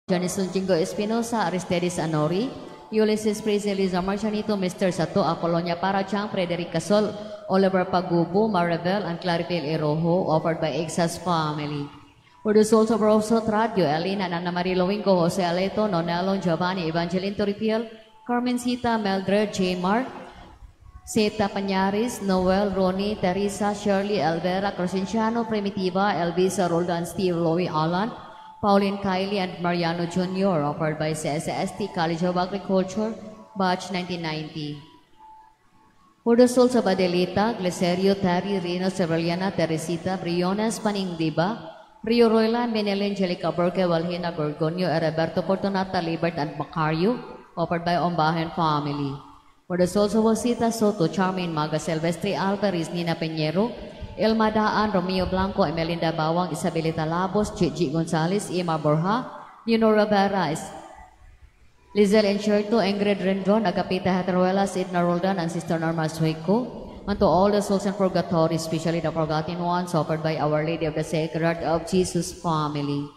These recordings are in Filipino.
Janison Jingo Espinosa, Aristides Anori, Ulysses Priscilla Marcianito, Mr. Sato, Apolonia Parachang, Frederic Casol, Oliver Pagubo, Maribel, and Claribel Erojo, offered by Exas family. For the souls of Rosso Tradio, Elena, Ana Maria Loinco, Jose Aleto, Nonello, Giovanni, Evangeline Toripiel, Carmencita, Meldred, J. Mark, Zeta Pañaris, Noel, Ronnie, Teresa, Shirley, Elvera, Crescenciano, Primitiva, Elvisa, Roldan, Steve, Louie, Alan, Pauline, Kylie, and Mariano Jr., offered by CSST College of Agriculture, Batch 1990. For the souls of Adelita, Gleserio, Terry, Rino, Severiana, Teresita, Briones, Paningdiba, Rio Roylan, Benel, Angelica, Burke, Valhina, Gorgonio, Heriberto, Fortunata, Libert, and Macario, offered by Ombahen family. For the souls of Osita Soto, Charmaine Maga, Silvestre Alvarez, Nina Peñero, Elma Daan, Romeo Blanco, Emelinda Bawang, Isabelita Labos, Gigi Gonzalez, Ima Borja, Leonora Veras, Lizelle Encherto, Ingrid Rendon, Agapita Heteruelas, Edna Roldan, and Sister Norma Sueco, and to all the souls in purgatory, especially the forgotten ones, offered by Our Lady of the Sacred Heart of Jesus family.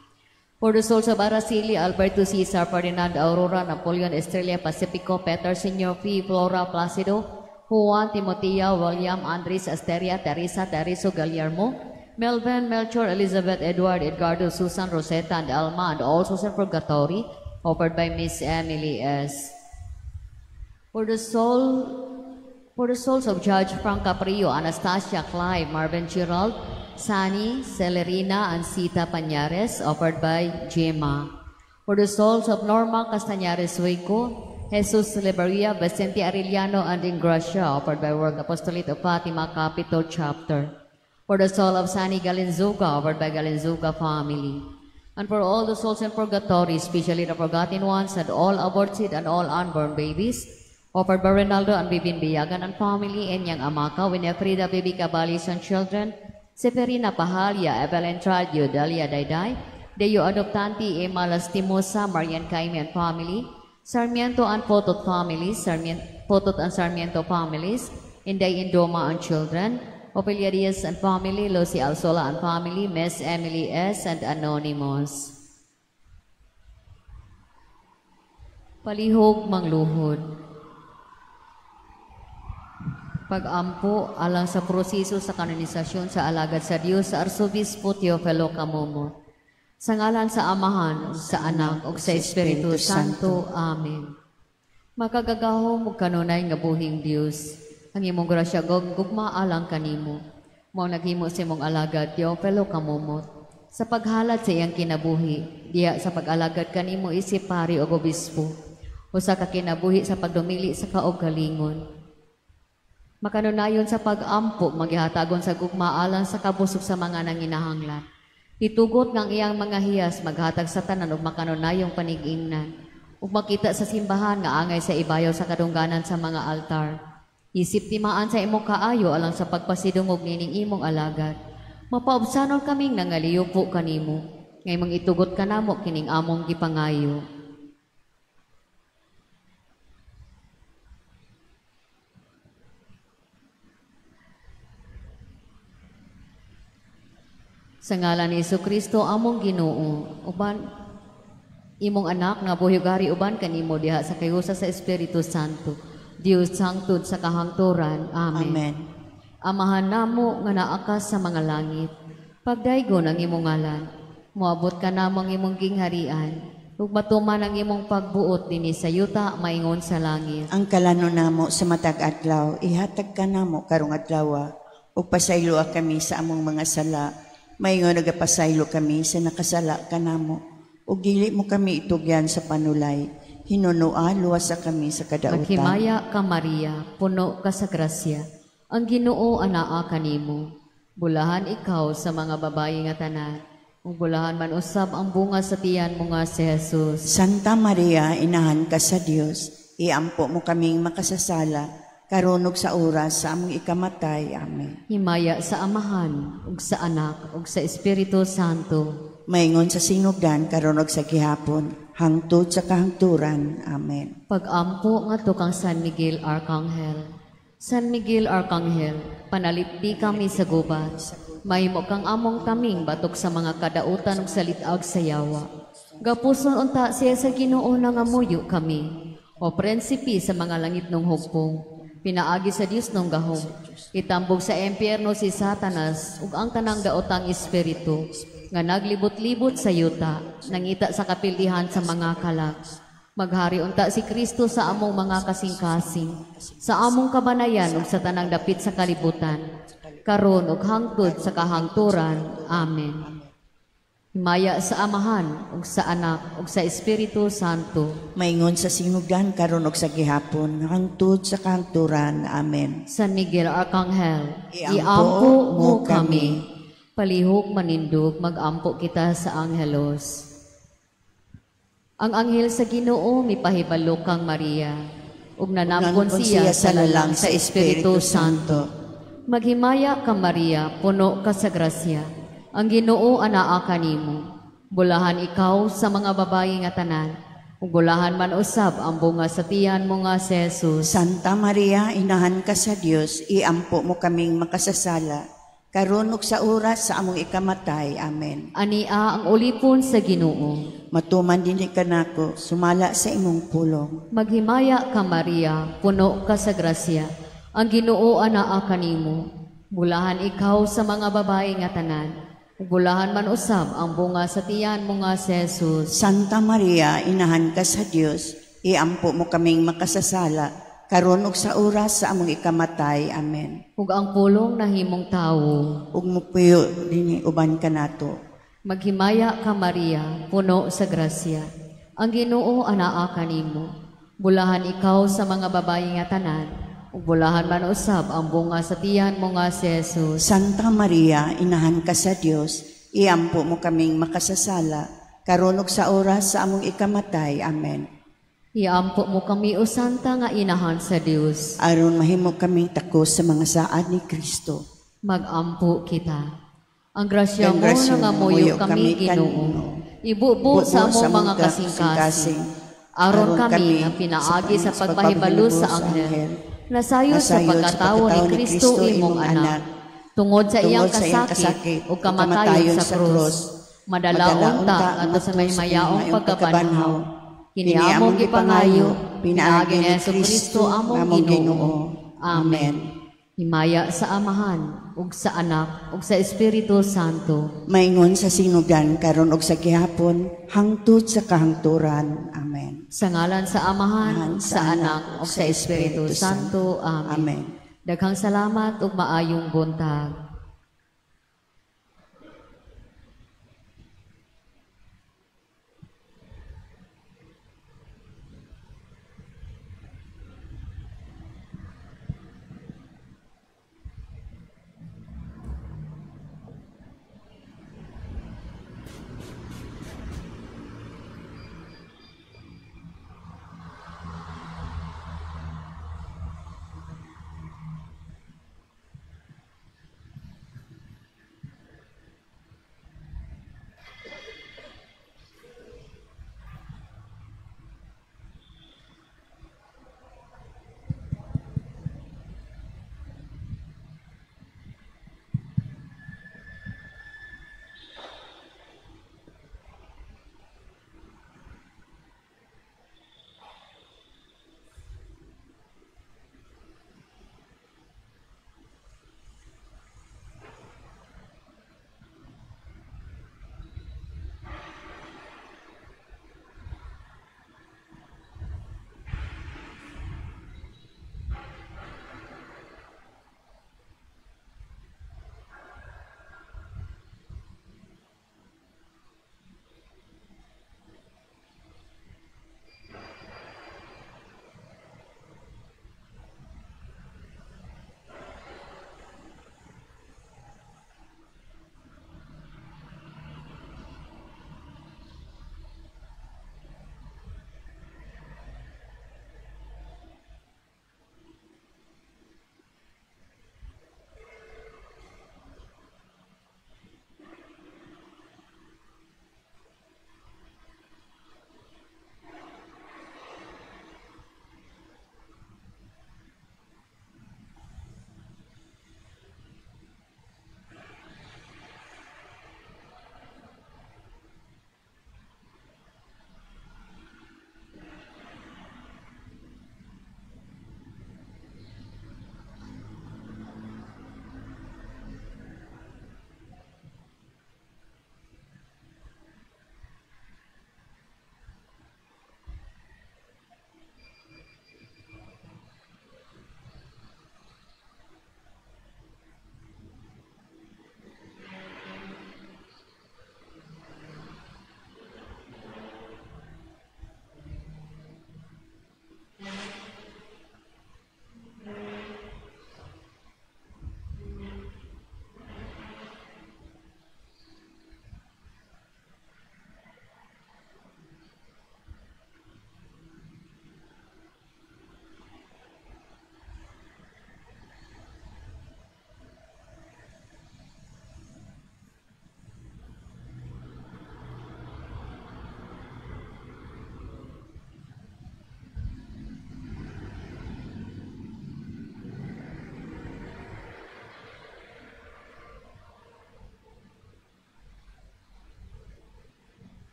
For the souls of Araceli, Alberto Cesar, Ferdinand, Aurora, Napoleon, Estrella, Pacifico, Peter, Senor P, Flora, Placido, Juan, Timotea, William, Andres, Asteria, Teresa, Teriso, Guillermo, Melvin, Melchor, Elizabeth, Edward, Edgardo, Susan, Rosetta, and Alma, and all souls in purgatory, offered by Miss Emily S. For the souls of Judge Frank Caprio, Anastasia, Clive, Marvin Gerald, Sani, Celerina, and Sita Pañares, offered by Gemma. For the souls of Norma Castañares Hueco, Jesus Liberia, Vicente Arellano, and Ingracia, offered by World Apostolate of Fatima, Capital Chapter. For the soul of Sani Galinzuga, offered by Galinzuga family. And for all the souls in purgatory, especially the forgotten ones, and all aborted and all unborn babies, offered by Ronaldo and Bibin Biyagan and family, Enyang Amaka, Winifrida, Bibi Cabalis and children, Seferina Pahalia, Evelyn Tradio, Dalia Dayday, Deo Adoptanti, Emma Lastimosa, Marian Caime and family, Sarmiento and Potot families, Potot and Sarmiento families, Inday Indoma and children, Opelia Diaz and family, Lucy Alsola and family, Miss Emily S. and Anonymous. Palihog Mangluhod. Pag-ampo alang sa proseso sa kanonisasyon sa alagad sa Diyos sa Arsobispo Teofilo Camomot. Sa ngalan sa Amahan, sa Anak, o sa Espiritu Santo. Amen. Makagagahom mo kanunay nga buhing Diyos. Ang imong grasya gugma alang kanimo. Mao naghimo sa imong alagad, Teofilo Camomot. Sa paghalad sa iyang kinabuhi, diya sa pag-alagad kanimo isip pari o obispo. O sa kakinabuhi sa pagdumili sa kaogalingon. Makanunayon sa pag-ampo, magyahatagon sa gugma alang sa kabusog sa mga nanginahanglan. Itugot ng iyang mga hiyas, maghatag sa tanan ug makanunayong panigingnan. Ug makita sa simbahan nga angay sa ibayaw sa kadungganan sa mga altar. Isip timaan sa imong kaayo alang sa pagpasidungog nining imong alagad. Mapaubsanon kaming nangaliyupo kanimo. Ngay mong itugot kanamo kining among gipangayo. Sa ngalan ni Jesucristo among Ginoo, uban imong anak nga buhigari uban kanimo diha sa kayusa sa Espiritu Santo. Dios hangtod sa kahangturan. Amen. Amen. Amahan namo nga naa sa mga langit. Pagdaygon ang imong ngalan. Moabot ka namo ang imong gingharian. Ug matuman ang imong pagbuot dinhi sa yuta maingon sa langit. Ang kalano namo sa matag adlaw, ihatag ka namo karong adlaw, ug pasaylo kami sa among mga sala. Maingon nagapasaylo kami sa nakasala ka namo. Ug dili mo kami itugyan sa panulay. Hinunua luwas sa kami sa kadautan. Maghimaya ka Maria, puno ka sa grasya. Ang Ginoo anaa kanimo. Bulahan ikaw sa mga babayi nga tanan. Ug bulahan man usab ang bunga sa tiyan mo nga si Jesus. Santa Maria, inahan ka sa Dios. Iampo mo kaming makasasala. Karunog sa oras sa among ikamatay. Amen. Himaya sa Amahan, ug sa Anak, ug sa Espiritu Santo. Maingon sa sinugdan, karunog sa gihapon, hangtod sa kahangturan. Amen. Pag-ampo nga to kang San Miguel Arcangel. San Miguel Arcangel, panalipdi kami sa gubat. Mahimo kang among taming batok sa mga kadautan ug salitag sa yawa. Gapuson unta siya sa Ginoo na nga muyo kami. O prinsipi sa mga langit nung hugpong, pinaagi sa Dios nung gahom. Itambog sa empyerno si Satanas ug ang tanang daotang espiritu nga naglibot-libot sa yuta, nangita sa kapildihan sa mga kalag. Maghari unta si Kristo sa among mga kasing-kasing, sa among kabanayan ug sa tanang dapit sa kalibutan, karon ug hangtod sa kahangturan. Amen. Himaya sa Amahan ug sa Anak ug sa Espiritu Santo. Maingon sa sinugdan karon ug sa gihapon hangtod sa kahangturan. Amen. San Miguel Arcangel, Iampo iampo mo mo kami. Palihog manindog, magampo kita sa anghelos. Ang anghel sa Ginoo mipahibalo kang Maria, ug nanamkon siya sa lalang sa Espiritu Santo. Maghimaya ka Maria, puno ka sa grasya. Ang Ginoo anaa kanimo. Bulahan ikaw sa mga babayi nga tanan, ug bulahan man usab ang bunga sa tiyan mo nga si Jesus. Santa Maria, inahan ka sa Dios, iampo mo kaming makasasala, karon ug sa oras sa among ikamatay. Amen. Ania ang ulipon sa Ginoo. Matuman dinhi kanako, sumala sa imong pulong. Maghimaya ka Maria, puno ka sa grasya. Ang Ginoo anaa kanimo. Bulahan ikaw sa mga babayi nga tanan, ug bulahan man usab ang bunga sa tiyan mo nga si Jesus. Santa Maria, inahan ka sa Dios, iampo mo kaming makasasala, karon ug sa oras sa among ikamatay. Amen. Ug ang pulong nahimong tawo. Ug mupuyo dinhi uban kanato. Maghimaya ka Maria, puno sa grasya. Ang Ginoo anaa kanimo. Bulahan ikaw sa mga babayi nga tanan, ug bulahan man usab ang bunga sa tiyan mo nga si Jesus. Santa Maria, inahan ka sa Dios, iampo mo kaming makasasala, karon ug sa oras sa among ikamatay. Amen. Iampo mo kami o Santa nga inahan sa Dios. Aron mahimo kaming takos sa mga saad ni Kristo. Magampo kita. Ang grasya mo grasya na nga mo, muyo muyo kami kami Ginoo. kanimo. Ibubo sa among mga kasing-kasing. Aron kami nga pinaagi sa pagpahibalo sa anghel. Nasayod sa pagkatawo ni Kristo imong anak. Tungod sa iyang kasakit o kamatayon sa krus. Madalaon ta ato sa may mayaong pagkabanhaw. Kiniamong gipangayo, pinaagi ni Jesucristo among Ginoo. Amen. Himaya sa Amahan, ug sa Anak, ug sa Espiritu Santo. Maingon sa sinugdan karon ug sa gihapon hangtod sa kahangturan. Amen. Sa ngalan sa Amahan, sa Anak, ug sa Espiritu Santo. Amen. Amen. Daghang salamat ug maayong buntag.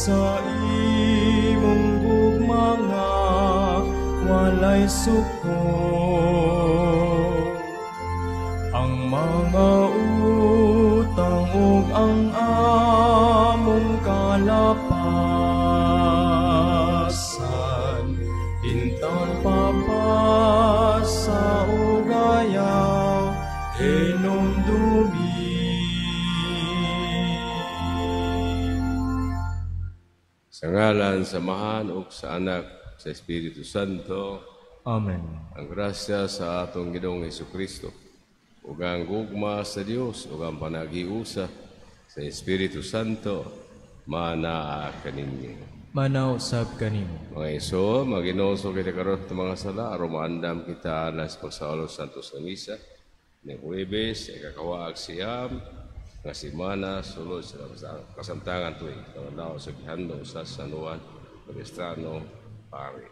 sa imong gugma nga walay suko. Ang mga utang ug ang among kalapasan intang papasa ugaya hinumdumi. Sa ngalan, samahan ug sa anak, sa Espiritu Santo. Amen. Ang grasya sa atong Ginoong Hesukristo, ug ang gugma sa Dios, ug ang panagiusa sa Espiritu Santo, manaa kaninyo. Manaw sab kanimo. Mga iso, maginoso kita karon sa mga sala, aron maandam kita nas pagsaulo santos ng misa, ng Huwebes, ikakawaag siyam, nga simana, sulod sa kasamtangan tuwing, kawandaw sa gihandong sa Sanuan, Palestrano, Pari.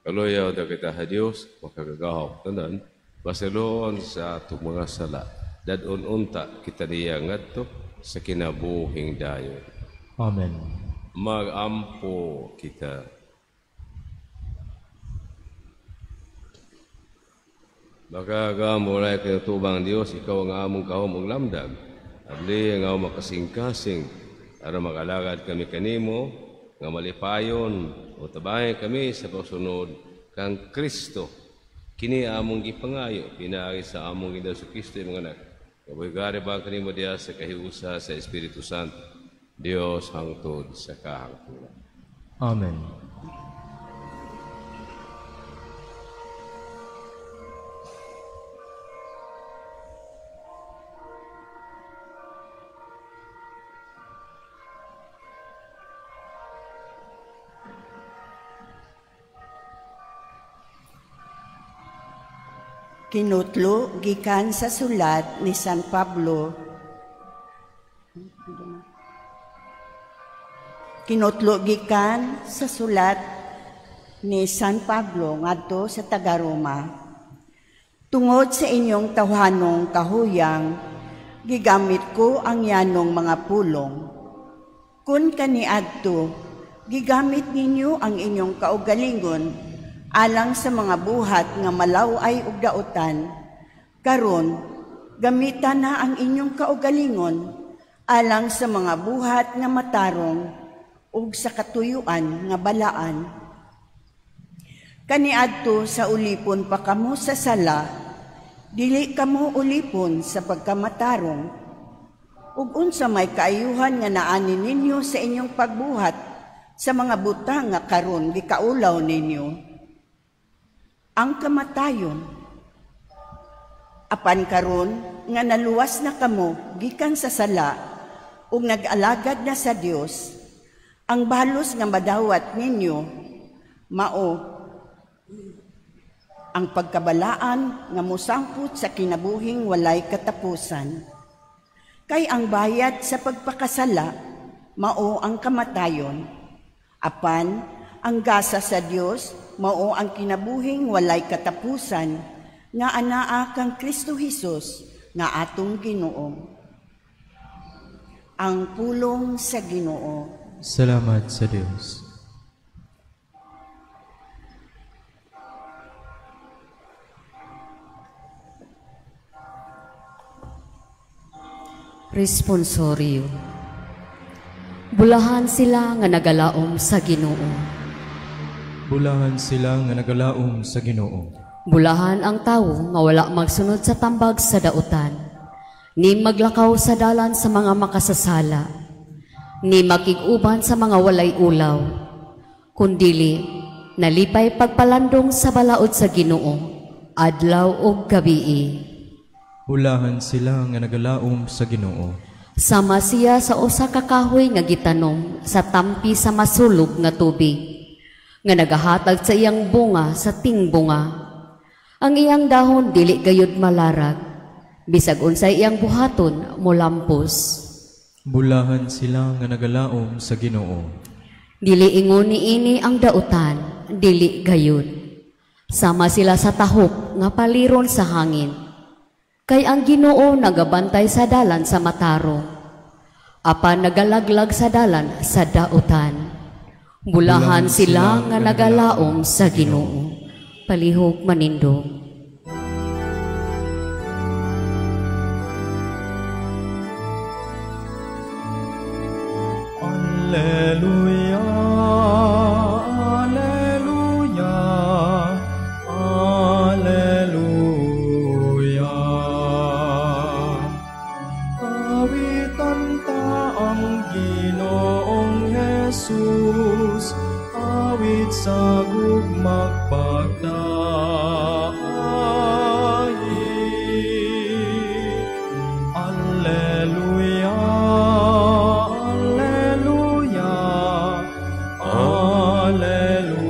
Kaluyaw da kita ha Diyos, makagagahok tanan, basiloon sa atong mga sala, dadon unta kita niya ngadto sa kinabuhing dayon. Amen. Magampo kita. Makagamulay kayo tubang Diyos, ikaw ang among kahom ug lamdag, abli ang among makasing-kasing, para makalagad kami kanimo, nga malipayon o tabayan kami sa pagsunod kang Kristo. Kini among gipangayo, pinaagi sa among Ginoong Kristo mga anak. Kabuhigari ba kanimo diya sa kahiusa sa Espiritu Santo, Dios hangtod sa kahangturan. Amen. Kinutlo gikan sa sulat ni San Pablo. Kinutlo gikan sa sulat ni San Pablo ngadto sa taga-Roma. Tungod sa inyong tawhanong kahuyang, gigamit ko ang yanong mga pulong. Kun kaniadto, gigamit ninyo ang inyong kaugalingon alang sa mga buhat nga malaway ug daotan. Karon, gamitan na ang inyong kaugalingon alang sa mga buhat nga matarong ug sa katuyuan nga balaan. Kaniadto sa ulipon pa kamo sa sala, dili kamo ulipon sa pagkamatarong. Ug unsa may kaayuhan nga naani ninyo sa inyong pagbuhat sa mga butang nga karon gikaulaw ninyo. ang kamatayon. Apan karon nga naluwas na kamo gikan sa sala ug nag-alagad na sa Dios, ang balos nga madawat ninyo mao ang pagkabalaan nga mosangput sa kinabuhing walay katapusan. Kay ang bayad sa pagpakasala mao ang kamatayon, apan ang gasa sa Dios mao ang kinabuhing walay katapusan nga anaa kang Kristo Hesus nga atong Ginoo. Ang pulong sa Ginoo. Salamat sa Diyos. Responsorio. Bulahan sila nga nagalaom sa Ginoo. Bulahan sila nga nagalaom sa Ginoo. Bulahan ang tawo nga wala magsunod sa tambag sa dautan, ni maglakaw sa dalan sa mga makasasala, ni makig-uban sa mga walay ulaw, kundili nalipay pagpalandong sa balaod sa Ginoo, adlaw ug gabii. Bulahan sila nga nagalaom sa Ginoo. Sama siya sa usa ka kahoy nga gitanom sa tampi sa masulog nga tubig, nga nagahatag sa iyang bunga sa tingbunga. Ang iyang dahon dili gayud malarag, bisag unsay iyang buhaton molampos. Bulahan sila nga nagalaom sa Ginoo. Dili ingon niini ang dautan, dili gayud. Sama sila sa tahok nga paliron sa hangin. Kay ang Ginoo nagabantay sa dalan sa matarong, apan nagalaglag sa dalan sa dautan. Bulahan sila nga nagalaom sa Ginoo. Palihog manindog. Alleluia, alleluia, alleluia. Awitan ta ang Ginoong Jesus, awit sa gugmag pagdaig. Alleluia, alleluia, alleluia.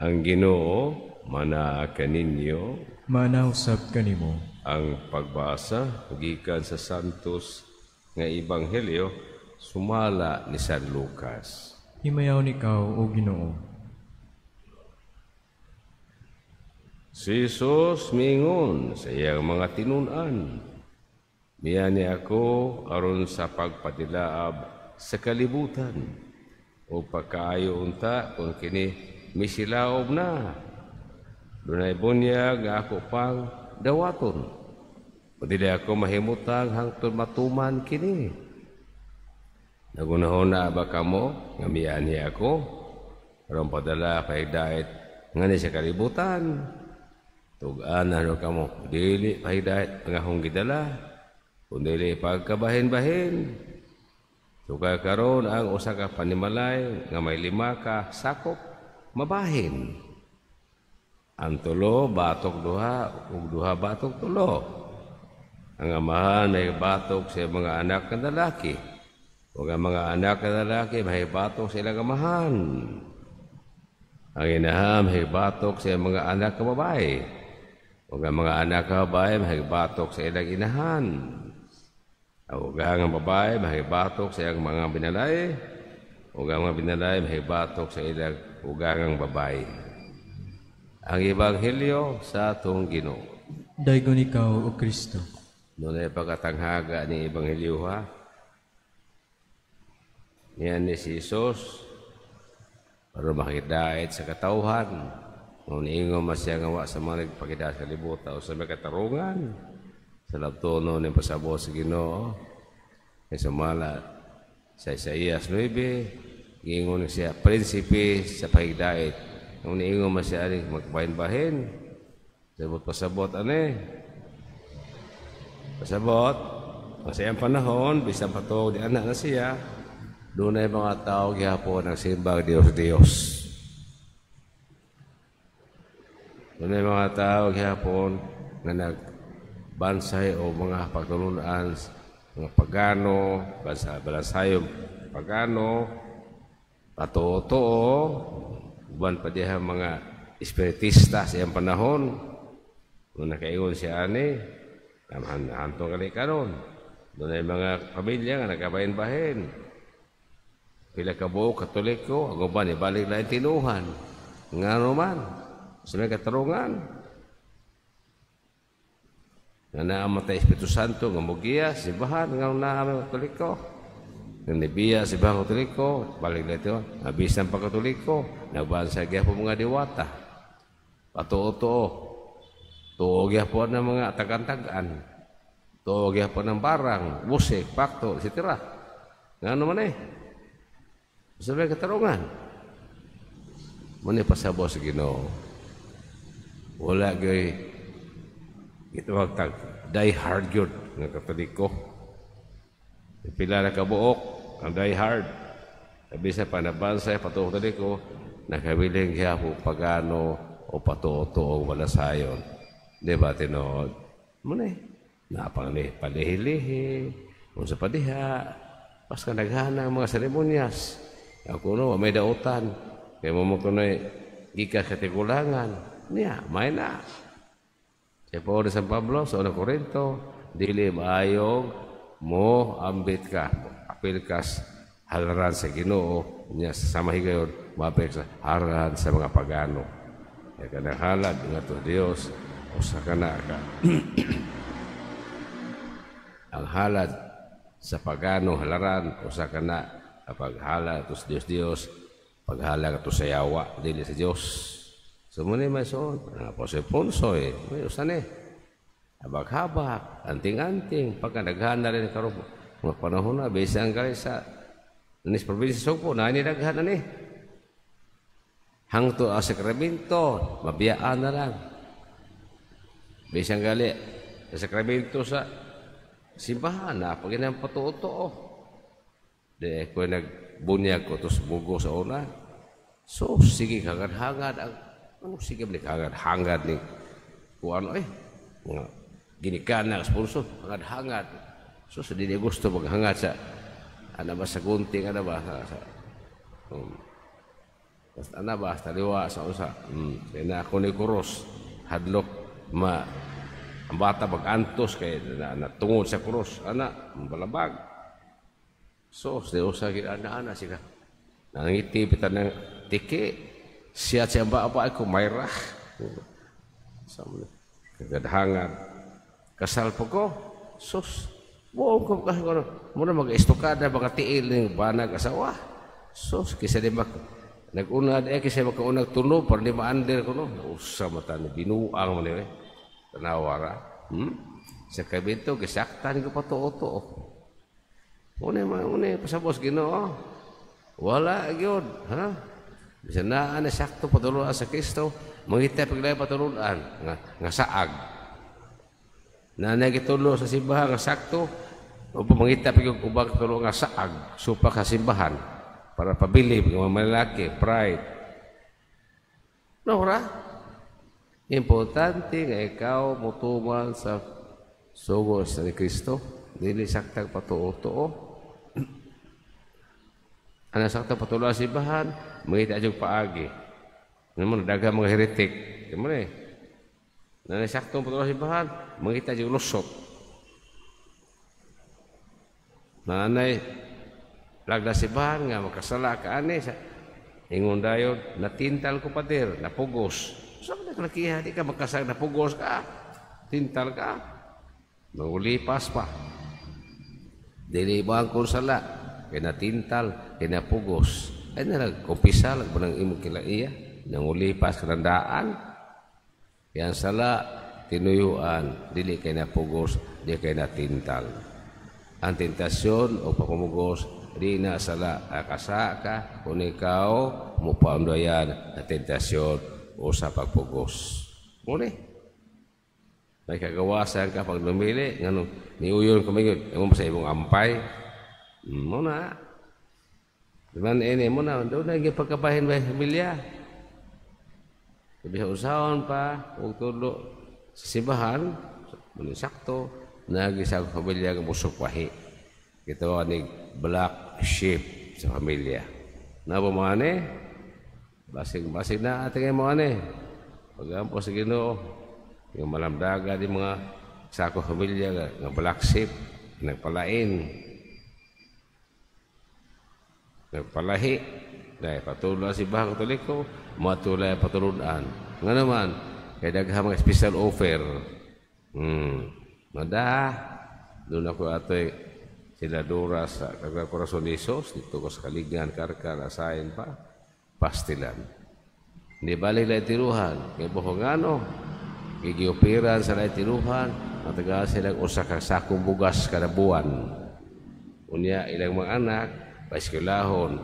Ang Ginoo manaa kaninyo Manausap kanimo. ang pagbasa gikan sa Santos nga Ebanghelyo sumala ni San Lucas. Himayaw nikaw, O Ginoo. Si Jesus miingon sa iyang mga tinunan, miyani ako aron sa pagpatilaab sa kalibutan o pagkaayo unta kung kini misilaob na. Dunay bunyag nga ako pang dawaton. O dili ako mahimutang hangtod matuman kini. Nagunahon na ba kamo nga miyani ako aron padala kay dait ngani sa kalibutan. Tug-anan no kamo, dili pahidayat ang akong gidala, kundi pagkabahin-bahin. Sukay karon ang usa ka panimalay nga may 5 ka sakop, mabahin. Ang 3 batok duha, ug 2 batok 3. Ang amahan may batok sa mga anak ng lalaki, ug ang mga anak ng lalaki may batok sa ilang amahan. Ang inahan may batok sa mga anak ng babae, ug ang mga anak ng babae mahibatok sa ilang inahan. Ug ang babae mahibatok sa ilang mga binalay, ug ang mga binalay mahibatok sa ilang ugangang babae. Ang Ebanghelyo sa atong Ginoo. Daygon ikaw, O Kristo. Doon ay pagkatanghaga ni Ebanghelyo ha. Niyan ni si Jesus para makidait sa katauhan. Nung niingon masya nga sa mga nagpakita sa libuta o sa may katarungan, sa labtono ng pasabot sa Ginoo, ay sumala sa Isaías 9, giingon siya, prinsipe sa pahigdait. Nung niingon masya magbahin-bahin, pasabot pasabot, masayang panahon, bisan pa to, di anak na siya, Doon ay mga tao gihapon ang simbang Diyos. Doon ay mga tao gihapon na nagbansay o mga pagtulunan, mga pagano, balasayong pagano, patotoo, buwan pa diha mga espiritista sa iyang panahon. Nung nakaingon siya ani, hantong kali karon. Doon ay mga pamilya nga nagkabahin-bahin. Pila ka buo Katoliko, ang uban ibalik lang tinuhan. Nga naman, sa may katarungan. Nga naamatay Espiritu Santo, nga mugiya, simbahan, nga naamay Katoliko. Nga nibiya, simbahan Katoliko, balik lang ito, abisan pa Katoliko, nagbansa gaya po mga diwata. Patuo-tuo, tuog gaya po ng mga tagan-tagan, tuog gaya po ng barang, musik, pakto, etc. Nga naman eh. Sa may katarungan. Muna pasabo sa Ginoo. Wala gay itawag tag die hard yun ng Katoliko. Pila na kabuok ang die hard. Sabi sa panabansay patuong Katoliko, nakabiling hiyapo pagano o patuo-tuong walasayon. Di ba tinood? Muna napangalihi-lihi, kung sa padiha, pas ka naghana ang mga seremonyas. Ako no, may dautan. Kaya mamutunay, gikas katigulangan. Niya, may na. Kaya po rin San Pablo, sa unang Korinto, dili maayog mo ambit ka. Apil kas halaran sa Ginoo. Niya, sa mahigayon, mapil sa halaran sa mga pagano. Kaya ka nanghalad, nga to Diyos, o sa kana ka. Ang halad sa pagano halaran, o sa kana paghala to sa Diyos, paghala ka to sa yawa, dili sa Diyos. So muna may soon, po sa punsoy, may usan eh. Habak-habak, anting-anting, pagka naghana rin karoon, mga panahon na, bisang kali sa Nis Province Sugpo, na ninaghana ni. Hangto ang sakramento, mabiyaan na lang. Bisang kali, sa sakramento sa simbahan, na pag inang patuo-tuo. Di ko nagbunyag ko ito bugo sa una. So, sige hangad-hangad. Sige balik hangad-hangad ni kung ano mga ginikan na sponsor, hangad-hangad. So, sa hindi gusto maghangad sa ano ba sa gunting, ano ba ano ba, taliwa sa usa. Kaya na ako ni Kuros, hadlok ang bata mag-antos kaya natungod sa Kuros. Balabag. So, sa ginaan siya. Nangiti kita ng tiki. Siya ba ako, Mayra. Kagadhangan. Kasal po ko. Sus. Buong ko kasi ko. Muna mag-istokada, mga tiil ng banag asawa. Sus, kisa di ba nag-unad, kisa makaunag tunog, para di ma-under ko, no? Usa mata na binuang mo niya, tanawara. Sa kabito, kisaktan ko pa to-to. Una, pasabos Ginoo. Wala gyud, ha? Bisa na sakto patuluan sa Kristo, mangita paglay patuluan nga saag. Na nagitulo sa simbahan nga sakto, o mangita pag ubang tulo nga saag, supa ka simbahan para pabilib ng mga malaki, pride. Nora, importante nga ikaw mutuman sa sugos ni Kristo, dili saktag patuo-tuo. Ano sakta patuloy sa simbahan, mangita yung paagi. Naman, daga mga heretik. Naman eh. Sakto patuloy sa simbahan, mangita yung lusot. Nanay, lagda simbahan nga, makasala ka ani. Ingon dayon, natintal ko patir, napugos. Saan ka nakiha, di ka makasal, napugos ka. Tintal ka. Mangulipas pa. Dili ba ang kursala? Kaya natintal, kaya napugos. Ay nagkumpisa lang po ng imong kilaiya, nangulipas kanandaan. Kaya ang sala, tinuyuan, dili kaya napugos, di kaya natintal. Ang tentasyon o papamugos, di na sala akasa ka, kung ikaw, mupaundayan na tentasyon o sa pagpugos. Muli. May kagawasan ka pag lumili, niuyon ka mayon, mo sa imong ampay, muna. Diman ini mo na, doon na yung pagkabahin ba pamilya. Sabi sa usawan pa, huwag tulo sa simbahan, sakto, nagisa ko pamilya ng musok pahi. Ito ni black sheep sa pamilya. Na po mga ane, basig na ating mga ane. Pag-ampo sa Ginoo, yung malamdaga di mga sako pamilya ng black sheep, nagpalain. Nagpalahi, dahil patuloy si Bahang Katoliko, matulay patulunan. Nga naman, kaya daghang mga special offer. Mada, doon ako ato'y sila dura sa Corazon de Jesus, dito ko sa Kalignan, Karkar, Asayan pa, pastilan. Hindi balik lang tiruhan, kaya buhong ano, gigiopiran sa lang tiruhan, matagal silang usa kang sakong bugas kada buwan. Unya, ilang mga anak, pa-eskwelahon.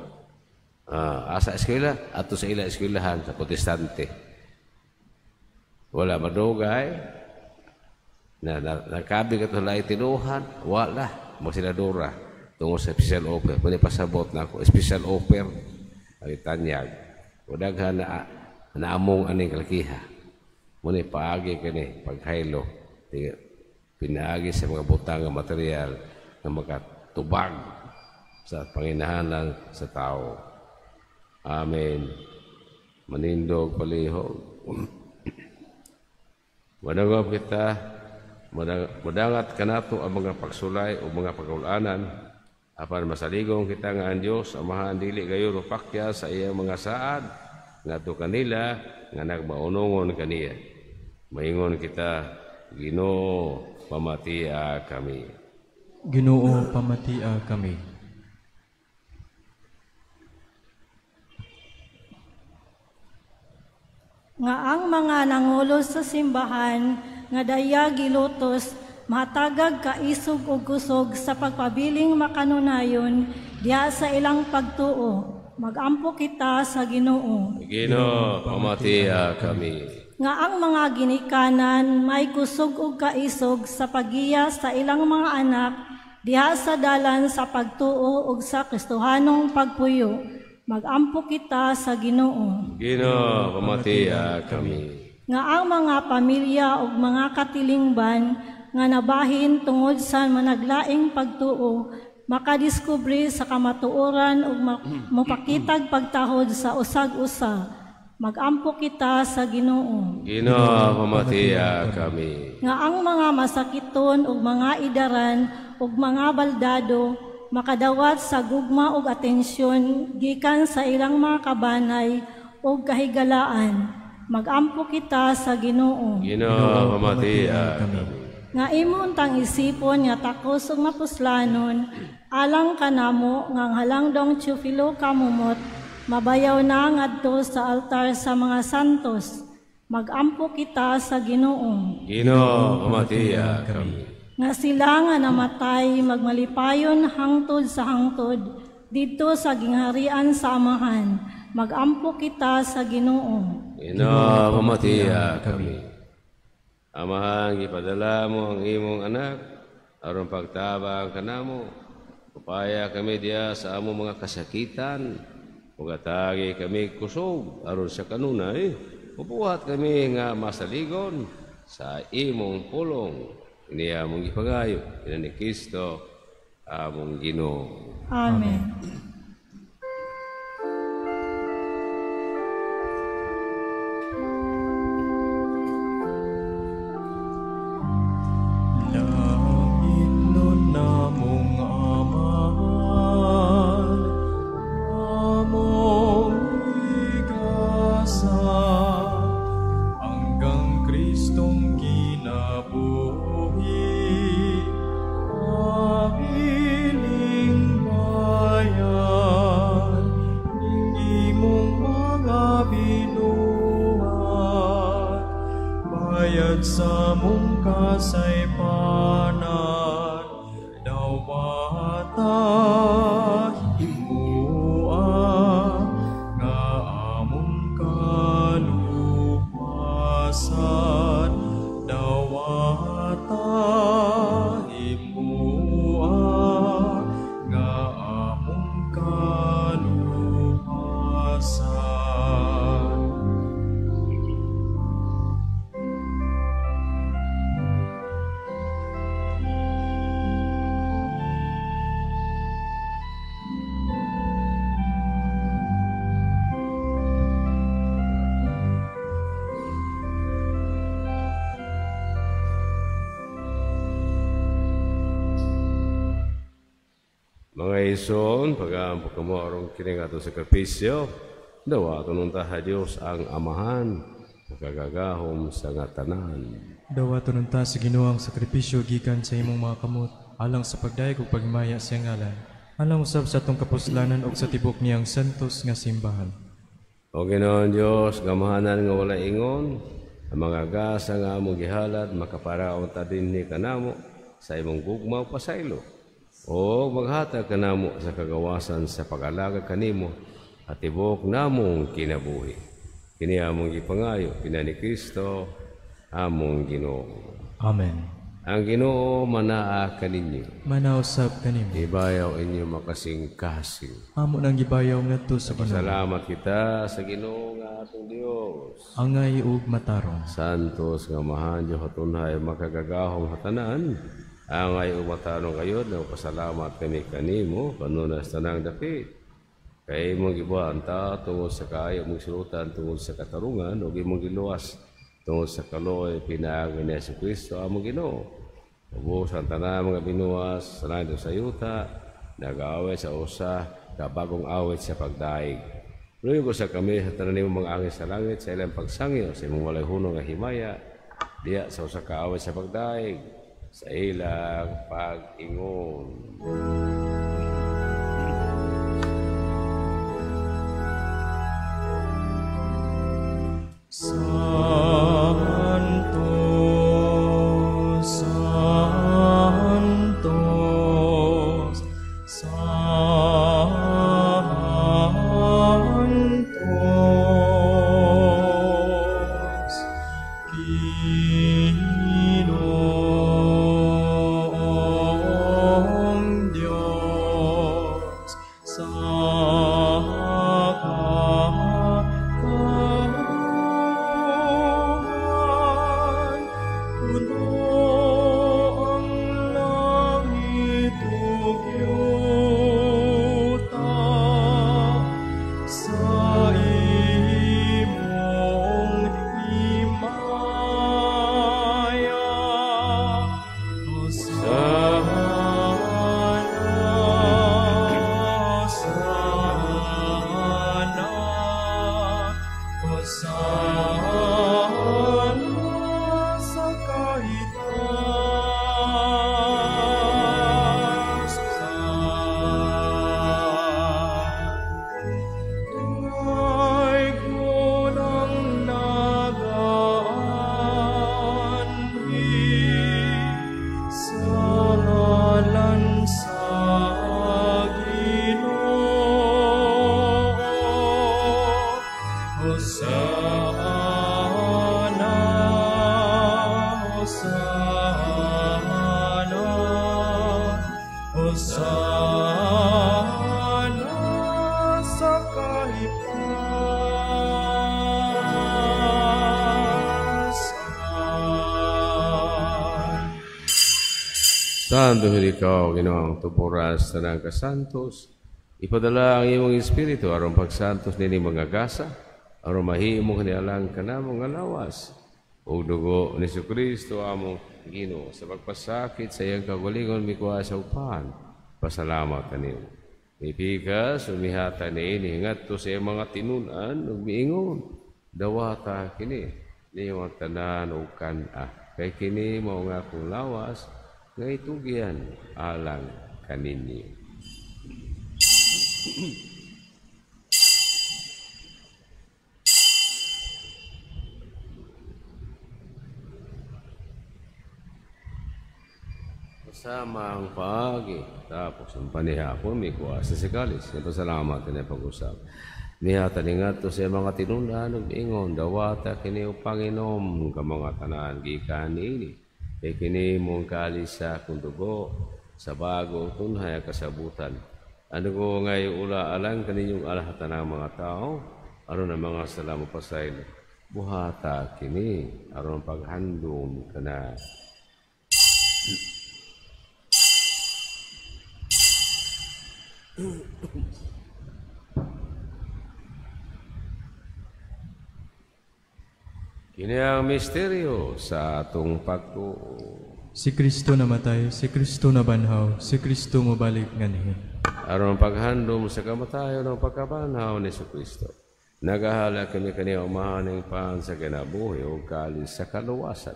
Asa eskwela? Ato sa ilang eskwelahan sa Protestante. Wala madugay. Nakabi ka ito lang tinuhan. Wala. Magsiladura. Tungo sa special offer. Pwede pasabot na ako. Special offer. Alitanyag. Wadagha na naamong aning kalakiha. Muna paagi ka ni paghaylo. Pinaagi sa mga butang ng material na makatubag sa panginahanan sa tao. Amen. Manindog palihog. Madangop kita, madangat kanato ang mga pagsulay o mga pagkaulanan, apan masaligong kita nga ang Diyos, amahan dili gayo rupakya sa iyang mga saad, nga to kanila, nga nagmaunungon kaniya. Maingon kita, Ginoo, pamatia kami. Ginoo, pamatia kami. Nga ang mga nangulos sa simbahan, nga daya gilutos, matagag kaisog o kusog sa pagpabiling makanunayon, diya sa ilang pagtuo. Magampo kita sa Ginoo. Ginoo, pamatia kami. Nga ang mga ginikanan, may kusog o kaisog sa pagiya sa ilang mga anak, diha sa dalan sa pagtuo o sa Kristohanong pagpuyo. Magampo kita sa Ginoo. Ginoo, pamatia kami. Nga ang mga pamilya o mga katilingban nga nabahin tungod sa managlaing pagtuo, makadiskubre sa kamatuoran o mapakitag pagtahod sa usag-usa. Magampo kita sa Ginoo. Ginoo, pamatia kami. Nga ang mga masakiton o mga idaran o mga baldado, makadawat sa gugma o atensyon gikan sa ilang mga kabanay o kahigalaan. Magampo kita sa Ginoo. Ginoo, pamatia kami. Nga imong tang isipon nga takos ug mapuslanon, alang kanamo nga halangdong Teofilo kamumot, mabayaw na ngadto sa altar sa mga santos. Magampo kita sa Ginoo. Ginoo, pamatia kami. Nga sila nga namatay magmalipayon hangtod sa hangtod dito sa gingharian sa amahan. Magampo kita sa Ginoo. Ginoo, pamatia kami. Amahan, gipadala mo ang imong anak aron pagtabang kanamo. Upaya kami diya sa among mga kasakitan. Ugatagi kami kusog aron sa kanunay. Upuhat kami nga masaligon sa imong pulong. Ini among ipangayo, ina ni Kristo, among Ginoo. Amen. Langit nun namong amahan, among igasa, hanggang Kristong kinabuhi. Sa mong kasaypanan, dawata himua nga among kalupasan, dawata himua nga among kalupasan. Mga ison, pag-aampo ka mo arong kining ato sakripisyo, dawa tunong taha Diyos ang amahan, nakagagahom sa nga tanan. Dawa tununta sa Ginoo ang sakripisyo gikan sa imong mga kamot, alang sa pagdayeg ug pagmaya sa ngalan, alang usab sa atong kapuslanan ug sa tibok niyang santos nga simbahan. O Ginoon Diyos, gamahanan nga wala ingon, ang mga gasa nga among gihalad, makaparaon ta dinhi kanamo sa imong gugmaw pasaylo. O maghatag ka namo sa kagawasan sa pag-alaga kanimo at tibok namong kinabuhi. Kini among gipangayo, pina ni Kristo, among Ginoo. Amen. Ang Ginoo manaa kaninyo. Manausab kanimo. Ibayaw inyo makasing-kasing. Amo nang gibayaw ngadto sa Ginoo. Salamat kita sa Ginoo nga atong Dios. Angay ug matarong. Santos nga mahan Dios hatunhay makagagahong hatanan. Angay umatanong kayo na pasalamat kami kanimo panunas tanang dapit. Kay mong gibuhan ta tungod sa kaayo mong silutan tungod sa katarungan o imong giluwas tungod sa kaloy pinaagi ni Yesu Kristo among Ginoo. Ubusan tanan mga binuwas sanay sa yuta nag-aaway sa usa kabagong awit sa pagdaig. Luyo ko sa kami sa tanan nimo mga angin sa langit sa ilang pagsangyo sa imong walay hunong nga himaya diya sa usa ka awit sa pagdaig. Sa ilang pag-ingon. Santo, Santo, Santos, Ginoong Diyos sa kakawan, puno ang langit ug yuta sa imong himaya. Hosana sa kaitasan. Ay kunang nagaanhi sa ngalan sa Ginoo. Hosana, Hosana, Hosana sa kaitasan. Santo ikaw, Ginoong tuburas tanang kasantos. Ipadala ang imong espiritu aron pagsantos nini mga gasa, aron mahimo kanialang kanamo nga lawas. O dugo ni Jesucristo among Ginoo sa pagpasakit sa iyang kagalingon mikuha sa upahan. Pasalamat kanimo. Ipikas umihata niini ngadto sa iyang mga tinunan ug miingon. Dawata kini niyong tanan ug kan-a. Kay kini mao nga akong lawas nga itugyan alang kaninyo. Kasama ang paagi, tapos ang panihapon, may kuwasa si Kalis. Napasalamat na pag-usap. Nihata ni nga to sa mga tinunan, ingon, dawata kini o Panginom, ka mga tanan, gikan ini. Kay kini mong Kalis sa kundugo, sa bagong tunhay kasabutan. Ano ko ngayon ula alang kaninyong alahatan ng mga tao, aron ang mga salamo pasaylo. Buhata kini, aron paghandong ka na. Kini ang misteryo sa atong pagtuo. Si Kristo namatay, si Kristo nabanhaw, si Kristo mabalik nganihin. Aron paghandom sa kamatayon ng pagkabanhaw ni Kristo. Nagahala kami kaniya umahaning paan sa kinabuhi o kalis sa kaluwasan.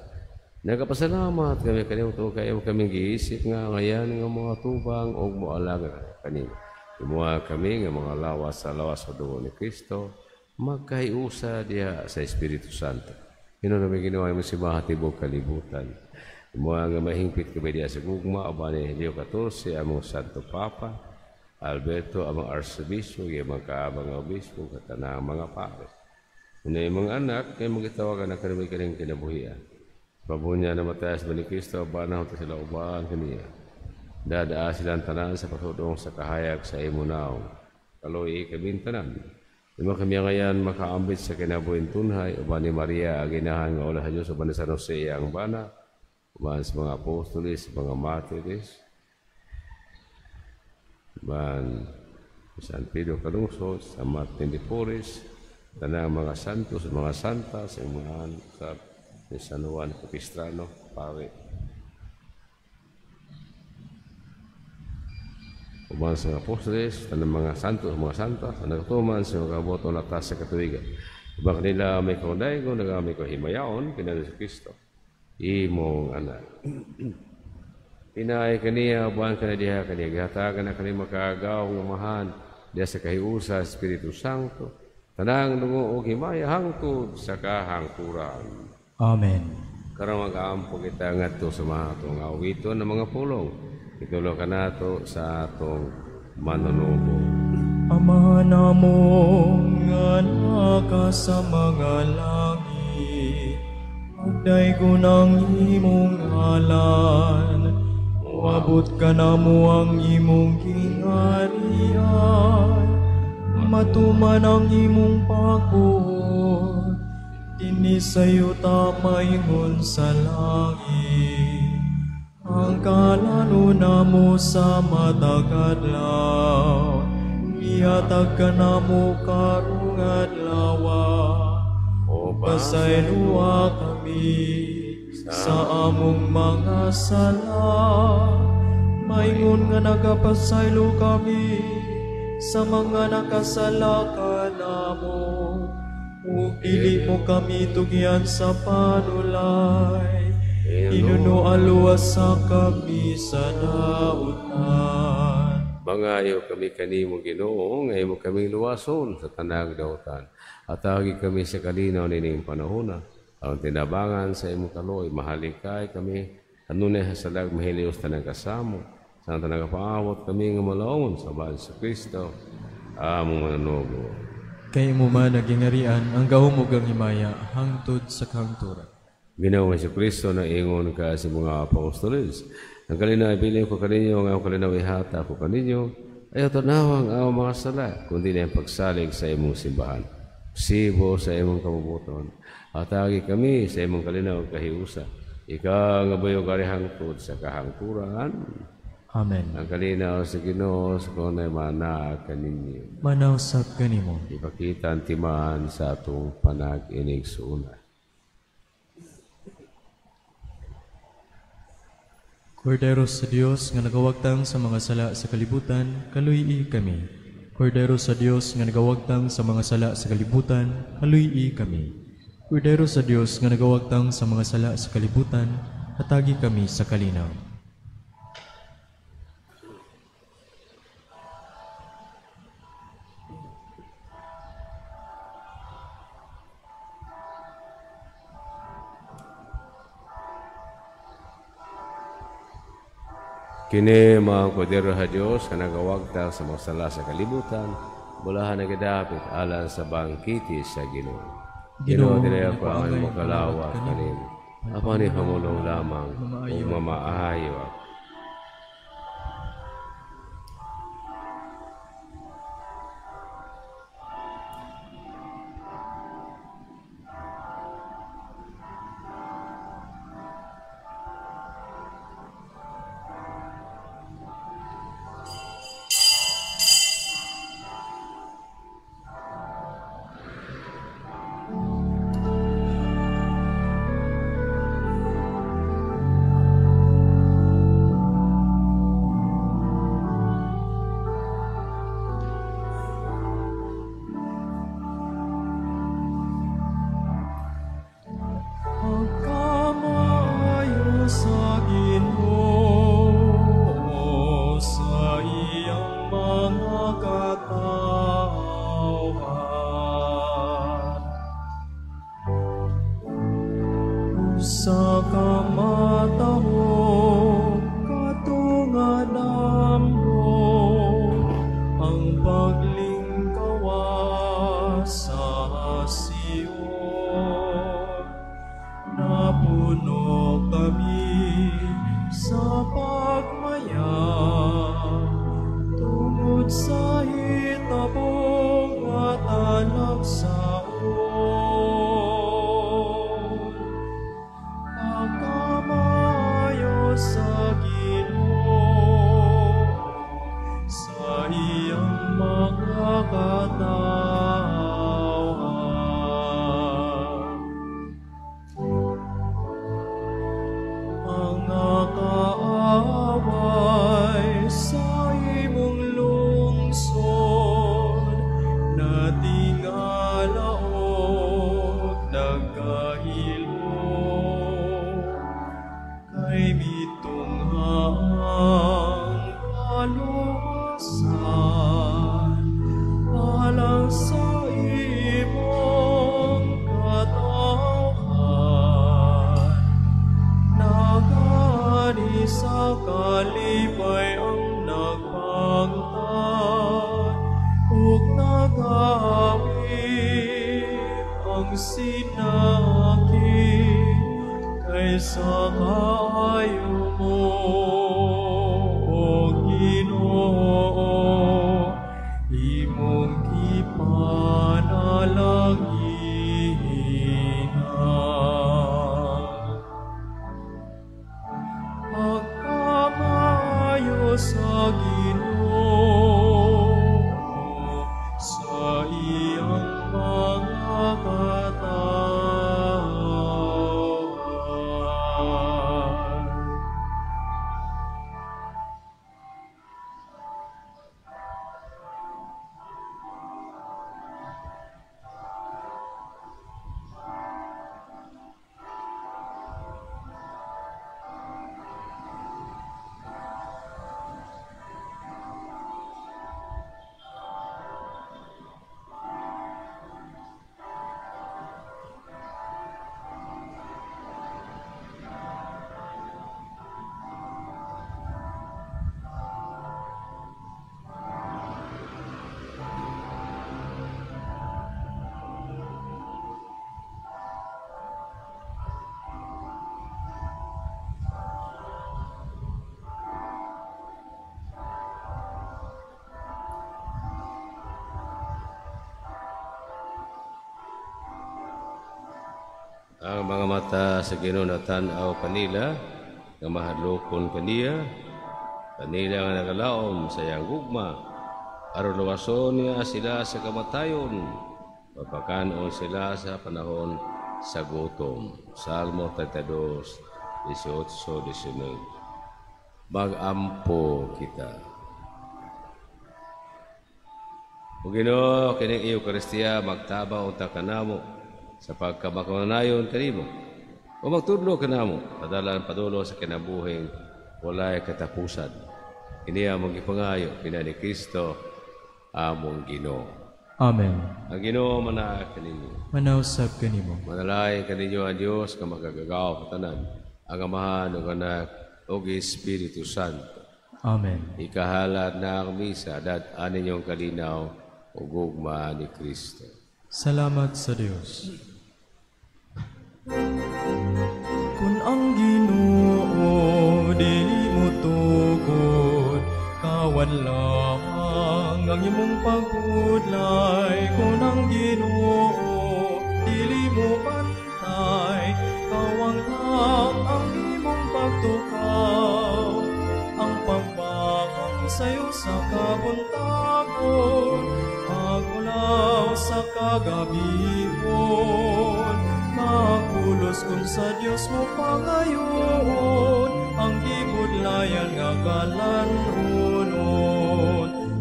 Nagapasalamat kami kaniya ito kayo kami giisip nga ngayon ng mga tubang o moalaga kaniya. Imuha kami ng mga lawas sa dugo ni Kristo, magkaiusa diya sa Espiritu Santo. Yun kami ginawa mo si Mahatibog kalibutan. Imuha nga mahingpit kami diya sa gugma, aba ni Leo 14, among Santo Papa, Alberto, among Arsobispo, yung mga kaabang obispo, katanang mga pare. Una yung mga anak, kaya magitawagan na kanimay kaning kinabuhian. Pabunya na matayas ba ni Kristo, banahon ta sila ubaan kaniya. Dadaa silang tanan sa pasudong sa kahayag sa imunaw. Kaloy kaming tanan. Lima kami ngayon makaambit sa kinabuhin tunhay, uban ni Maria, aginahan nga ulah sa Diyos, uban ni San Jose, ang bana, uban sa mga apostolis, mga martyrs, uban San Pedro Calungsod, San Martin de Porres, tanang mga santos, mga santas, ang mga sa San Juan Capistrano, pare. Uban sa mga apostoles, tanang mga santos, mga santas, ang nagtuman sa mga kaboto na taas sa katuwigan. Uban kanila may kaunaygo, may kahimayaon, kinala sa Kristo. Imong anak. Pinay kaniya, uban ka na diha, kaniya gihatagan na kaniya makagaw ng mahan, diya sa kahiusa, Espiritu Santo, tanang nungo o himaya hangtod sa kahangturan. Amen. Karang mag-aampo kita ngadto sa mga atong awiton ng mga pulong. Itulo ka nato sa atong manunubo. Ama namong nga naka sa mga langit, magdaygo ng imong ngalan, uabot ka na mo ang imong kingharian, matuman ang imong pagbuot, dinhi sayo tamayingon sa langit. Ang kalano na mo sa matag-adlaw, ihatag ka na mo karong adlawa, o pasayloa kami sa among mga sala. Maingon nga nagapasaylo kami sa mga nakasala ka namo, ug dili mo kami tugyan sa panulay. Inuno aluwas sa kami sa dautan. Mangayo kami kanimo Ginoo, ngayon mo kaming luwason sa tanang dautan. At agi kami sa kalinaw nining panahona. Ang tinabangan sa imong kaloy, mahalikay kami. Anunay hasalag mahilios tanang kasamo. Sa tanang kapaawat kami nga malawon sa bahan sa Kristo. Among manunubo. Kay mo man nagingarian ang gahumog ang himaya hangtod sa kahangturan. Ginawa si Kristo na ingon ka sa mga apostoles. Ang kalinaw ibilin ko kaninyo, ang kalinaw ihata ko kaninyo, ayaw tanawang ang mga sala, kundi na yung pagsalig sa imong simbahan. Sibo sa imong kabubuton. Atagi kami sa imong kalinaw kahiusa. Ika nga bayo karihangtod sa kahangturan. Amen. Ang kalinaw sa Ginoo sa kunay mana kaninyo. Manausap kanimo. Ipakita ang timaan sa atong panag-inig suuna. Kordero sa Dios nga nagawagtang sa mga sala sa kalibutan, kaluy-i kami. Kordero sa Dios nga nagawagtang sa mga sala sa kalibutan, kaluy-i kami. Kordero sa Dios nga nagawagtang sa mga sala sa kalibutan, hatagi kami sa kalinaw. Kini mga kodero ha Diyos, ka nagawagtang sa mga sala sa kalibutan, bulahan na kadapit alan sa bangkiti sa Ginoo. Ginoo, dinaya ko ang mga kalawat kanin. Apa ni hamulong lamang o mamaayo ako. sa kamataho katunganam mo ang paglingkawa sa Sion. Napuno kami sa pagmaya tungod sa hitabong at anak sa pagkamayo sa Ginoo sa iyang mga katawan. Ang nakaaway sa imong lungsod na tingalaog nagkahilo kay mitunghaang kaluwasan alang sa imong katawhan. Nagani sa kalipay ang nagpangtan ug nagawit ang sinakit kaysa kaayo mo, O Ginoo, imong gipanalagihan. Pagkamayo sa Ginoo sa iyang mga katawan. Ang mga mata sa Ginoo natanaw kanila nga mahadlokon kaniya kanila nga nagalaom sa iyang gugma aron luwason niya sila sa kamatayon papakanon sila sa panahon sa gutom. Salmo 32:18-19. Mag-ampo kita. O Ginoo, kining Eucharistia magtabaw unta kanamo sa pagkamakanayon kanimo. O magtudlo kanamo, padalan padulo sa kinabuhing walay katapusan. Kini among gipangayo kina ni Kristo among Ginoo. Amen. Ang Ginoo manaag kanimo. Manausap kanimo. Manalay kaninyo ang Dios nga magagagaw katanan, ang Amahan ug Anak ug Espiritu Santo. Amen. Ikahalad na ang misa dat aninyong kalinaw ug gugma ni Kristo. Salamat sa Dios. Kung ang Ginoo dili mo tukod, kawan lamang ang imong pagpudlay. Kung ang Ginoo dili mo bantay, kawang ang imong pagtukaw. Ang pagbangon sayo sa kabuntagon, pagulaw sa kagabihon, makulos kung sa Dios mo pangayon, ang gibudlayan nga kalanrunon.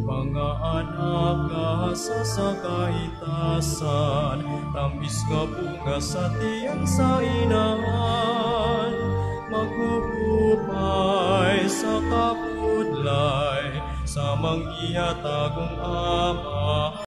Mga anak sa kaitasan, tamis nga bunga sa tiyan sa inahan, maghuhupay sa kapudlay, sa manggiyatagong Ama.